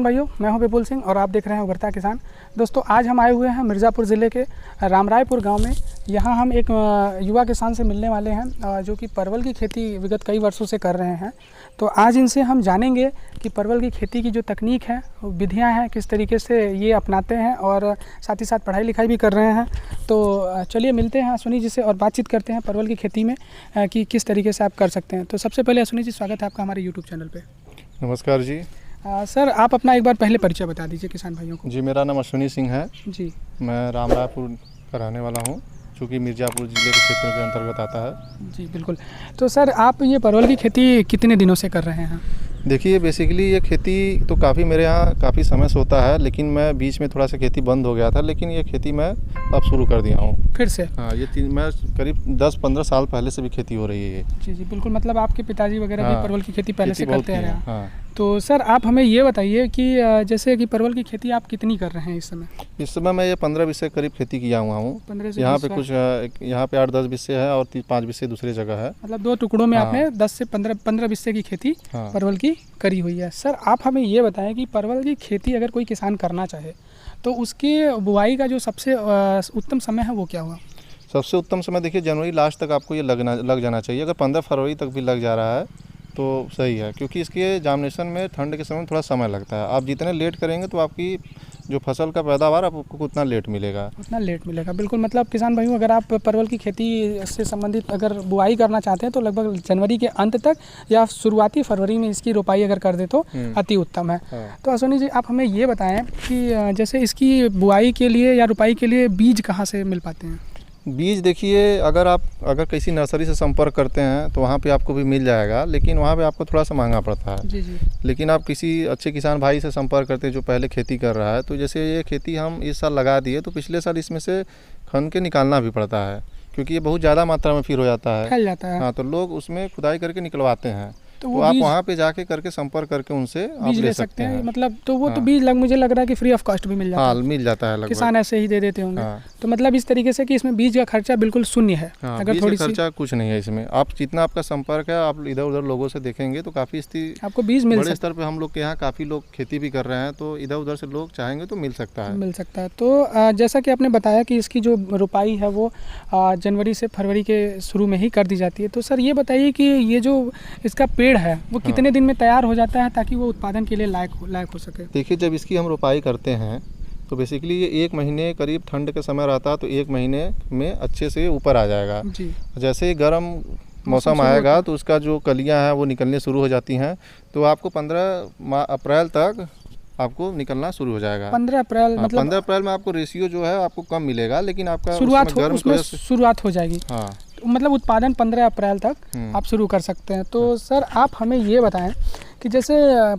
भाइयों, मैं हूं विपुल सिंह और आप देख रहे हैं उभरता किसान। दोस्तों, आज हम आए हुए हैं मिर्ज़ापुर ज़िले के रामरायपुर गांव में। यहां हम एक युवा किसान से मिलने वाले हैं जो कि परवल की खेती विगत कई वर्षों से कर रहे हैं। तो आज इनसे हम जानेंगे कि परवल की खेती की जो तकनीक है, विधियाँ हैं, किस तरीके से ये अपनाते हैं और साथ ही साथ पढ़ाई लिखाई भी कर रहे हैं। तो चलिए मिलते हैं अश्विनी जी से और बातचीत करते हैं परवल की खेती में कि किस तरीके से आप कर सकते हैं। तो सबसे पहले अश्विनी जी, स्वागत है आपका हमारे यूट्यूब चैनल पे। नमस्कार जी। सर, आप अपना एक बार पहले परिचय बता दीजिए किसान भाइयों को। जी, मेरा नाम अश्विनी सिंह है जी। मैं रामरायपुर का रहने वाला हूँ, चूँकि मिर्ज़ापुर ज़िले के क्षेत्र के अंतर्गत आता है। जी बिल्कुल। तो सर, आप ये परवल की खेती कितने दिनों से कर रहे हैं? देखिए, बेसिकली ये खेती तो काफ़ी मेरे यहाँ काफ़ी समय से होता है, लेकिन मैं बीच में थोड़ा सा खेती बंद हो गया था, लेकिन ये खेती मैं अब शुरू कर दिया हूँ फिर से। हाँ, मैं करीब 10-15 साल पहले से भी खेती हो रही है ये। जी जी बिल्कुल। मतलब आपके पिताजी वगैरह भी परवल की खेती पहले से करते हैं। हाँ। तो सर, आप हमें ये बताइए कि जैसे कि परवल की खेती आप कितनी कर रहे हैं इस समय? इस समय मैं ये 15 बीस से करीब खेती किया हुआ हूँ। यहाँ पे कुछ यहाँ पे 8-10 बिस्से है और 5 बिस्से दूसरी जगह है। मतलब 2 टुकड़ों में आपने 10 से 15 बिस्से की खेती परवल की करी हुई है। सर, आप हमें ये बताएं कि परवल की खेती अगर कोई किसान करना चाहे तो उसकी बुआई का जो सबसे उत्तम समय है वो क्या हुआ? सबसे उत्तम समय देखिए, जनवरी लास्ट तक आपको ये लग जाना चाहिए। अगर 15 फरवरी तक भी लग जा रहा है तो सही है, क्योंकि इसके जार्मिनेशन में ठंड के समय में थोड़ा समय लगता है। आप जितने लेट करेंगे तो आपकी जो फसल का पैदावार आपको उतना लेट मिलेगा। बिल्कुल। मतलब किसान भाइयों, अगर आप परवल की खेती से संबंधित अगर बुआई करना चाहते हैं तो लगभग जनवरी के अंत तक या शुरुआती फरवरी में इसकी रोपाई अगर कर दे तो अति उत्तम है। तो अश्विनी जी, आप हमें ये बताएं कि जैसे इसकी बुआई के लिए या रोपाई के लिए बीज कहाँ से मिल पाते हैं? बीज देखिए, अगर किसी नर्सरी से संपर्क करते हैं तो वहाँ पे आपको भी मिल जाएगा, लेकिन वहाँ पे आपको थोड़ा सा महंगा पड़ता है। जी जी। लेकिन आप किसी अच्छे किसान भाई से संपर्क करते हैं जो पहले खेती कर रहा है, तो जैसे ये खेती हम इस साल लगा दिए तो पिछले साल इसमें से खन के निकालना भी पड़ता है, क्योंकि ये बहुत ज़्यादा मात्रा में फिर हो जाता है, फैल जाता है। हाँ, तो लोग उसमें खुदाई करके निकलवाते हैं। तो आप वहाँ पे जाके करके संपर्क करके उनसे बीज ले सकते हैं। मतलब तो वो तो बीज मुझे लग रहा है कि फ्री ऑफ कॉस्ट भी मिल जाता है। हाँ, मिल जाता है, किसान ऐसे ही दे देते होंगे। तो मतलब इस तरीके से कि इसमें बीज का खर्चा बिल्कुल शून्य है। अगर थोड़ी खर्चा कुछ नहीं है इसमें। आप जितना आपका संपर्क है, आप इधर उधर लोगों से देखेंगे तो काफ़ी आपको बीज मिल बड़े स्तर पे हम लोग के यहाँ काफ़ी लोग खेती भी कर रहे हैं, तो इधर उधर से लोग चाहेंगे तो मिल सकता है। तो जैसा कि आपने बताया कि इसकी जो रोपाई है वो जनवरी से फरवरी के शुरू में ही कर दी जाती है। तो सर, ये बताइए कि ये जो इसका पेड़ है वो कितने दिन में तैयार हो जाता है ताकि वो उत्पादन के लिए लायक हो सके? देखिए, जब इसकी हम रोपाई करते हैं तो बेसिकली ये 1 महीने करीब ठंड का समय रहता है, तो 1 महीने में अच्छे से ऊपर आ जाएगा जी। जैसे ही गर्म मौसम आएगा तो उसका जो कलियां हैं वो निकलने शुरू हो जाती हैं, तो आपको 15 अप्रैल तक आपको निकलना शुरू हो जाएगा। 15 अप्रैल मतलब 15 अप्रैल में आपको रेशियो जो है आपको कम मिलेगा, लेकिन आपका शुरुआत हो जाएगी। हाँ, मतलब उत्पादन 15 अप्रैल तक आप शुरू कर सकते हैं। तो सर, आप हमें ये बताएं कि जैसे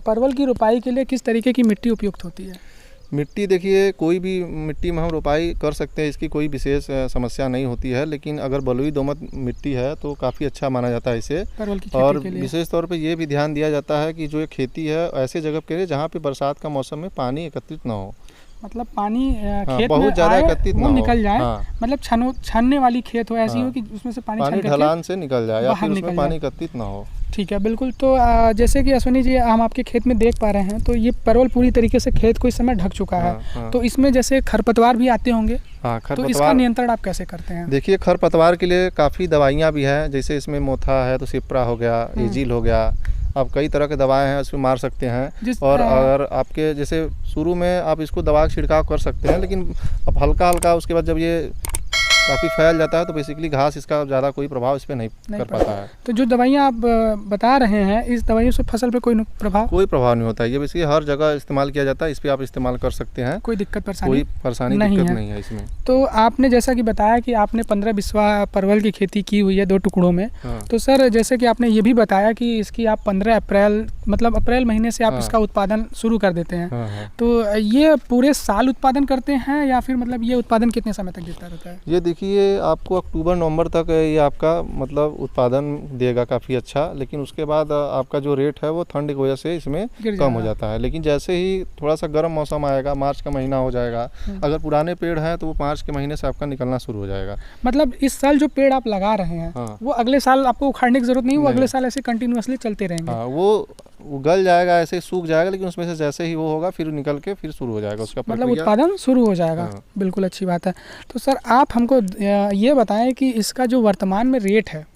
परवल की रोपाई के लिए किस तरीके की मिट्टी उपयुक्त होती है? मिट्टी देखिए, कोई भी मिट्टी में हम रोपाई कर सकते हैं, इसकी कोई विशेष समस्या नहीं होती है, लेकिन अगर बलुई दोमट मिट्टी है तो काफ़ी अच्छा माना जाता है इसे। परवल की खेती और के लिए विशेष तौर पे ये भी ध्यान दिया जाता है कि जो ये खेती है ऐसे जगह के लिए जहाँ पे बरसात का मौसम में पानी एकत्रित ना हो। मतलब पानी खेत बहुत ज़्यादा एकत्रित ना हो, निकल जाए। मतलब छानने वाली खेत हो, ऐसी हो कि उसमें से पानी ढलान से निकल जाए या फिर उसमें पानी एकत्रित ना हो। ठीक है, बिल्कुल। तो जैसे कि अश्विनी जी, हम आपके खेत में देख पा रहे हैं तो ये परवल पूरी तरीके से खेत को इस समय ढक चुका है। तो इसमें जैसे खरपतवार भी आते होंगे। तो इसका नियंत्रण आप कैसे करते हैं? देखिए, खरपतवार के लिए काफ़ी दवाइयाँ भी हैं, जैसे इसमें मोथा है तो सिप्रा हो गया, एजिल हो गया, आप कई तरह के दवाएं हैं उसमें मार सकते हैं। और अगर आपके जैसे शुरू में आप इसको दवा का छिड़काव कर सकते हैं, लेकिन अब हल्का हल्का उसके बाद जब ये काफ़ी फैल जाता है तो बेसिकली घास इसका ज़्यादा कोई प्रभाव इस पर नहीं कर पाता है। तो जो दवाइयाँ आप बता रहे हैं, इस दवाइयों से फसल पे कोई प्रभाव नहीं होता है। ये बेसिकली हर जगह इस्तेमाल किया जाता है, इस पर आप इस्तेमाल कर सकते हैं, कोई दिक्कत परेशानी नहीं है इसमें। तो आपने जैसा कि बताया कि आपने 15 बिस्वा परवल की खेती की हुई है 2 टुकड़ों में। तो सर, जैसे कि आपने ये भी बताया कि इसकी आप 15 अप्रैल मतलब अप्रैल महीने से आप इसका उत्पादन शुरू कर देते हैं। तो ये पूरे साल उत्पादन करते हैं या फिर मतलब ये उत्पादन कितने समय तक देता रहता है? ये देखिए, आपको अक्टूबर नवंबर तक ये आपका मतलब उत्पादन देगा काफ़ी अच्छा, लेकिन उसके बाद आपका जो रेट है वो ठंड की वजह से इसमें कम हो जाता है। लेकिन जैसे ही थोड़ा सा गर्म मौसम आएगा, मार्च का महीना हो जाएगा, अगर पुराने पेड़ हैं तो वो मार्च के महीने से आपका निकलना शुरू हो जाएगा। मतलब इस साल जो पेड़ आप लगा रहे हैं वो अगले साल आपको उखाड़ने की जरूरत नहीं, वो अगले साल ऐसे कंटिन्यूअसली चलते रहेंगे। वो वो गल जाएगा, ऐसे ही सूख जाएगा, लेकिन उसमें से जैसे ही वो होगा फिर निकल के फिर शुरू हो जाएगा उसका मतलब प्रक्रिया। उत्पादन शुरू हो जाएगा। हाँ। बिल्कुल अच्छी बात है। तो सर आप हमको ये बताएं कि इसका जो वर्तमान में रेट है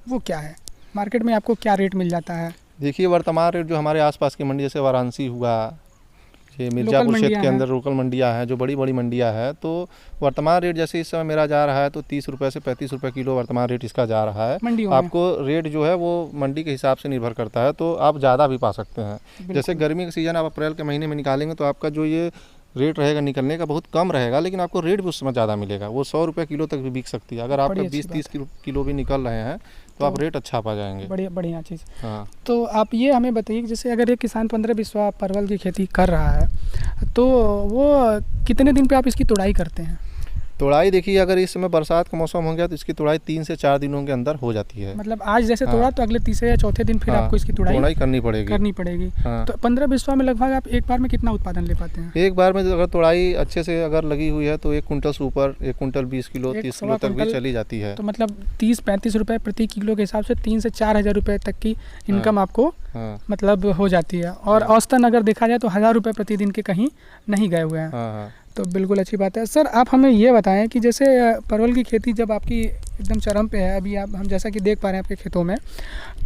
वो क्या है, मार्केट में आपको क्या रेट मिल जाता है? देखिए वर्तमान रेट जो हमारे आसपास की मंडी जैसे वाराणसी हुआ, ये मिर्ज़ापुर क्षेत्र के अंदर लोकल मंडियाँ हैं, जो बड़ी बड़ी मंडियाँ हैं, तो वर्तमान रेट जैसे इस समय मेरा जा रहा है तो 30 रुपये से 35 रुपये किलो वर्तमान रेट इसका जा रहा है। मंडियों में आपको रेट जो है वो मंडी के हिसाब से निर्भर करता है, तो आप ज़्यादा भी पा सकते हैं। जैसे गर्मी का सीज़न आप अप्रैल के महीने में निकालेंगे तो आपका जो ये रेट रहेगा निकलने का बहुत कम रहेगा, लेकिन आपको रेट भी उस समय ज़्यादा मिलेगा। वो 100 रुपये किलो तक भी बिक सकती है। अगर आपका 20-30 किलो भी निकल रहे हैं तो आप रेट अच्छा पा जाएंगे। बढ़िया चीज़। हाँ। तो आप ये हमें बताइए कि जैसे अगर एक किसान 15-20 परवल की खेती कर रहा है तो वो कितने दिन पे आप इसकी तुड़ाई करते हैं? तुड़ाई देखिए अगर इस समय बरसात का मौसम हो गया तो इसकी तुड़ाई 3 से 4 दिनों के अंदर हो जाती है। मतलब आज जैसे तोड़ा तो अगले तीसरे या चौथे दिन फिर आपको इसकी तुड़ाई करनी पड़ेगी। हाँ। तो 15-20 में लगभग आप एक बार में कितना उत्पादन ले पाते हैं? एक बार में अगर तुड़ाई अच्छे से अगर लगी हुई है तो 1 कुंटल से ऊपर, 1 कुंटल 20 किलो 30 किलो तक भी चली जाती है। तो मतलब 30-35 रुपये प्रति किलो के हिसाब से 3 से 4 हज़ार रुपये तक की इनकम आपको मतलब हो जाती है। और औसतन अगर देखा जाए तो 1000 रुपये प्रतिदिन के कहीं नहीं गए हुए हैं। तो बिल्कुल अच्छी बात है। सर आप हमें ये बताएं कि जैसे परवल की खेती जब आपकी एकदम चरम पे है, अभी आप हम जैसा कि देख पा रहे हैं आपके खेतों में,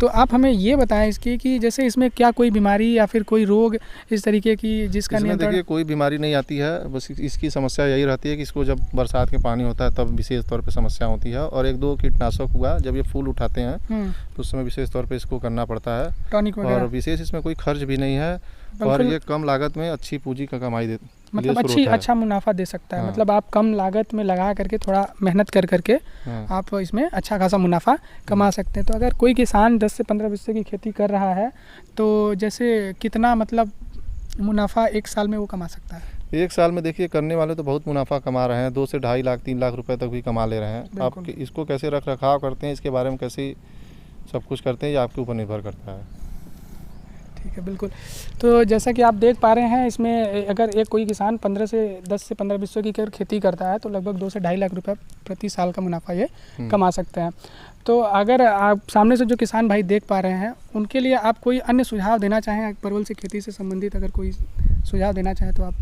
तो आप हमें ये बताएं इसकी कि जैसे इसमें क्या कोई बीमारी या फिर कोई रोग इस तरीके की जिसका नियंत्रण? देखिए कोई बीमारी नहीं आती है, बस इसकी समस्या यही रहती है कि इसको जब बरसात के पानी होता है तब विशेष तौर पे समस्या होती है। और 1-2 कीटनाशक हुआ जब ये फूल उठाते हैं तो उस समय विशेष तौर पे इसको करना पड़ता है, टॉनिक वगैरह। और विशेष इसमें कोई खर्च भी नहीं है और ये कम लागत में अच्छी पूंजी का कमाई देती, मतलब अच्छा मुनाफा दे सकता है। हाँ। मतलब आप कम लागत में लगा करके थोड़ा मेहनत कर करके आप इसमें अच्छा खासा मुनाफा कमा सकते हैं। तो अगर कोई किसान 10 से 15 बिस्से की खेती कर रहा है तो जैसे कितना मतलब मुनाफा एक साल में वो कमा सकता है? एक साल में देखिए करने वाले तो बहुत मुनाफा कमा रहे हैं, 2 से 2.5 लाख 3 लाख रुपए तक भी कमा ले रहे हैं। आप इसको कैसे रख रखाव करते हैं, इसके बारे में कैसे सब कुछ करते हैं, ये आपके ऊपर निर्भर करता है। ठीक है, बिल्कुल। तो जैसा कि आप देख पा रहे हैं इसमें अगर एक कोई किसान 10 से 15 बिस्सों की खेती करता है तो लगभग 2 से 2.5 लाख रुपए प्रति साल का मुनाफा ये कमा सकते हैं। तो अगर आप सामने से जो किसान भाई देख पा रहे हैं उनके लिए आप कोई अन्य सुझाव देना चाहें, परवल से खेती से संबंधित अगर कोई सुझाव देना चाहें तो आप?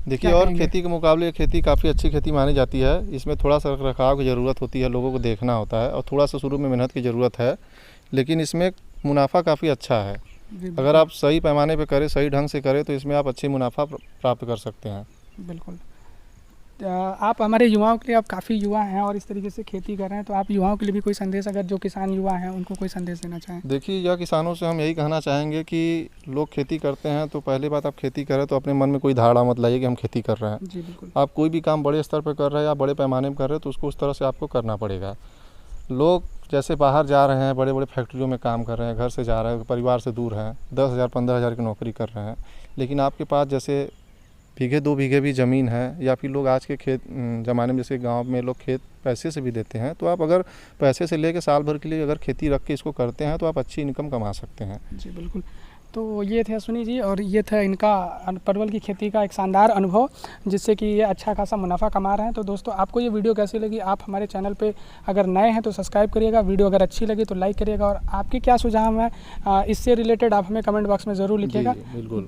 देखिए और खेती के मुकाबले खेती काफ़ी अच्छी खेती मानी जाती है। इसमें थोड़ा सा रखरखाव की ज़रूरत होती है, लोगों को देखना होता है और थोड़ा सा शुरू में मेहनत की ज़रूरत है, लेकिन इसमें मुनाफा काफ़ी अच्छा है। अगर आप सही पैमाने पे करें, सही ढंग से करें तो इसमें आप अच्छी मुनाफा प्राप्त कर सकते हैं। बिल्कुल। आप हमारे युवाओं के लिए, आप काफ़ी युवा हैं और इस तरीके से खेती कर रहे हैं, तो आप युवाओं के लिए भी कोई संदेश, अगर जो किसान युवा हैं उनको कोई संदेश देना चाहें? देखिए यह किसानों से हम यही कहना चाहेंगे कि लोग खेती करते हैं तो पहली बात आप खेती करें तो अपने मन में कोई धारणा मत लाइए कि हम खेती कर रहे हैं। जी बिल्कुल। आप कोई भी काम बड़े स्तर पर कर रहे हैं या बड़े पैमाने में कर रहे हैं तो उसको उस तरह से आपको करना पड़ेगा। लोग जैसे बाहर जा रहे हैं, बड़े बड़े फैक्ट्रियों में काम कर रहे हैं, घर से जा रहे हैं, परिवार से दूर हैं, 10,000 15,000 की नौकरी कर रहे हैं, लेकिन आपके पास जैसे बीघे 2 बीघे भी ज़मीन है, या फिर लोग आज के ज़माने में जैसे गांव में लोग खेत पैसे से भी देते हैं, तो आप अगर पैसे से लेके साल भर के लिए अगर खेती रख के इसको करते हैं तो आप अच्छी इनकम कमा सकते हैं। जी बिल्कुल। तो ये थे अश्विनी जी और ये था इनका परवल की खेती का एक शानदार अनुभव जिससे कि ये अच्छा खासा मुनाफा कमा रहे हैं। तो दोस्तों आपको ये वीडियो कैसी लगी, आप हमारे चैनल पे अगर नए हैं तो सब्सक्राइब करिएगा, वीडियो अगर अच्छी लगी तो लाइक करिएगा और आपके क्या सुझाव हैं इससे रिलेटेड आप हमें कमेंट बॉक्स में ज़रूर लिखिएगा। बिल्कुल।